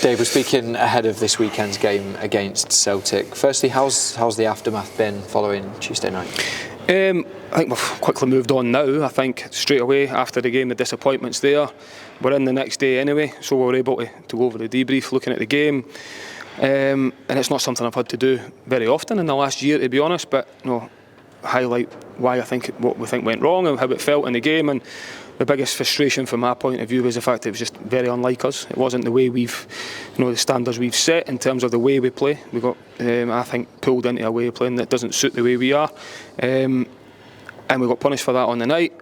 Dave, we're speaking ahead of this weekend's game against Celtic. Firstly, how's the aftermath been following Tuesday night? I think we've quickly moved on now. I think straight away after the game, the disappointment's there. We're in the next day anyway, so we're able to go over the debrief, looking at the game. And it's not something I've had to do very often in the last year, to be honest, but highlight why I think what we think went wrong and how it felt in the game. And the biggest frustration from my point of view was the fact that it was just very unlike us. It wasn't the way we've, the standards we've set in terms of the way we play. We got, I think, pulled into a way of playing that doesn't suit the way we are, and we got punished for that on the night.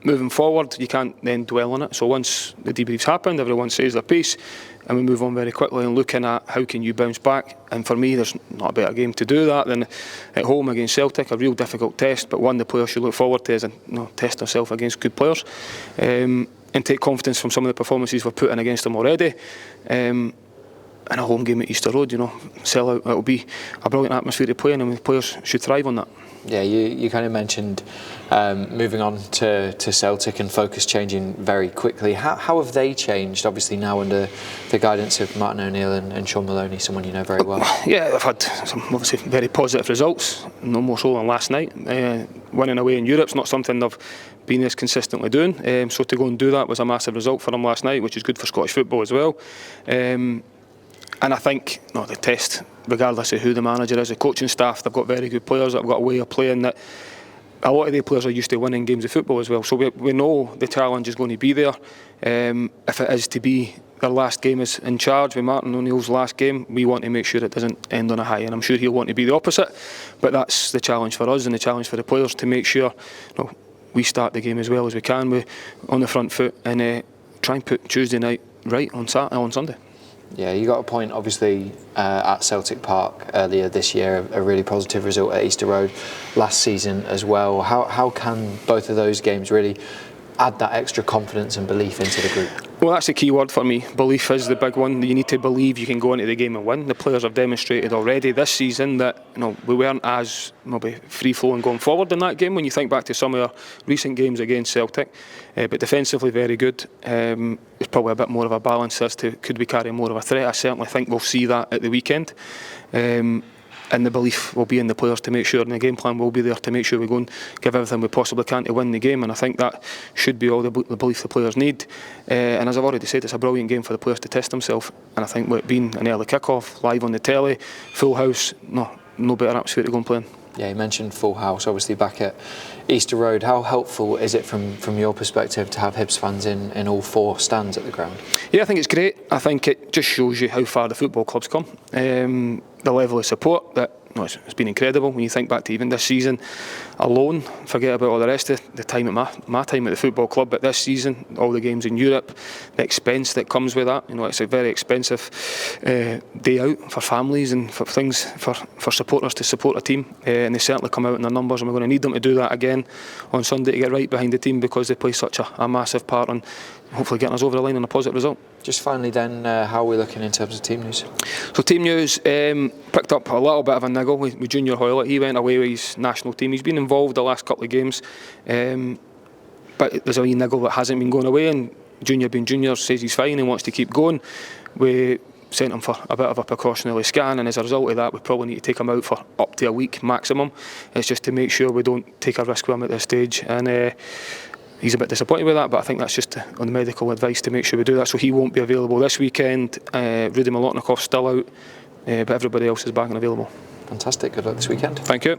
Moving forward, you can't then dwell on it. So once the debrief's happened, everyone says their piece, and we move on very quickly and looking at how can you bounce back. And for me, there's not a better game to do that than at home against Celtic, a real difficult test, but one the players should look forward to as a test themselves against good players, and take confidence from some of the performances we've put in against them already. And a home game at Easter Road, sell out. It'll be a brilliant atmosphere to play in, and the players should thrive on that. Yeah, you kind of mentioned moving on to Celtic and focus changing very quickly. How have they changed, obviously now under the guidance of Martin O'Neill and Sean Maloney, someone you know very well? Yeah, they've had some obviously very positive results, no more so than last night. Winning away in Europe's not something they've been as consistently doing, so to go and do that was a massive result for them last night, which is good for Scottish football as well. And I think the test, regardless of who the manager is, the coaching staff, they've got very good players that have got a way of playing that a lot of the players are used to winning games of football as well. So we know the challenge is going to be there. If it is to be their last game as in charge, with Martin O'Neill's last game, we want to make sure it doesn't end on a high. And I'm sure he'll want to be the opposite. But that's the challenge for us and the challenge for the players, to make sure we start the game as well as we can, on the front foot, and try and put Tuesday night right on Sunday. Yeah, you got a point, obviously, at Celtic Park earlier this year, a really positive result at Easter Road last season as well. How can both of those games really add that extra confidence and belief into the group? Well, that's the key word for me. Belief is the big one. You need to believe you can go into the game and win. The players have demonstrated already this season that we weren't as free-flowing going forward in that game when you think back to some of our recent games against Celtic. But defensively very good. There's probably a bit more of a balance as to could we carry more of a threat. I certainly think we'll see that at the weekend. And the belief will be in the players to make sure, and the game plan will be there to make sure we go and give everything we possibly can to win the game. And I think that should be all the belief the players need. And as I've already said, it's a brilliant game for the players to test themselves. And I think with it being an early kick-off, live on the telly, full house, no better atmosphere to go and play in. Yeah, you mentioned full house, obviously back at Easter Road. How helpful is it from your perspective to have Hibs fans in all four stands at the ground? Yeah, I think it's great. I think it just shows you how far the football club's come. The level of support that it's been incredible. When you think back to even this season alone, forget about all the rest of the time at my time at the football club, but this season, all the games in Europe, the expense that comes with that, it's a very expensive day out for families and for things, for supporters to support a team, and they certainly come out in their numbers, and we're going to need them to do that again on Sunday to get right behind the team, because they play such a massive part on hopefully getting us over the line on a positive result. Just finally then, how are we looking in terms of team news? So team news, picked up a little bit of a niggle with Junior Hoylett. He went away with his national team. He's been involved the last couple of games, but there's a wee niggle that hasn't been going away, and Junior being Junior says he's fine and wants to keep going. We sent him for a bit of a precautionary scan, and as a result of that we probably need to take him out for up to a week maximum. It's just to make sure we don't take a risk with him at this stage, and he's a bit disappointed with that, but I think that's just on the medical advice to make sure we do that. So he won't be available this weekend. Rudy Molotnikov's still out, but everybody else is back and available. Fantastic, good luck this weekend. Thank you.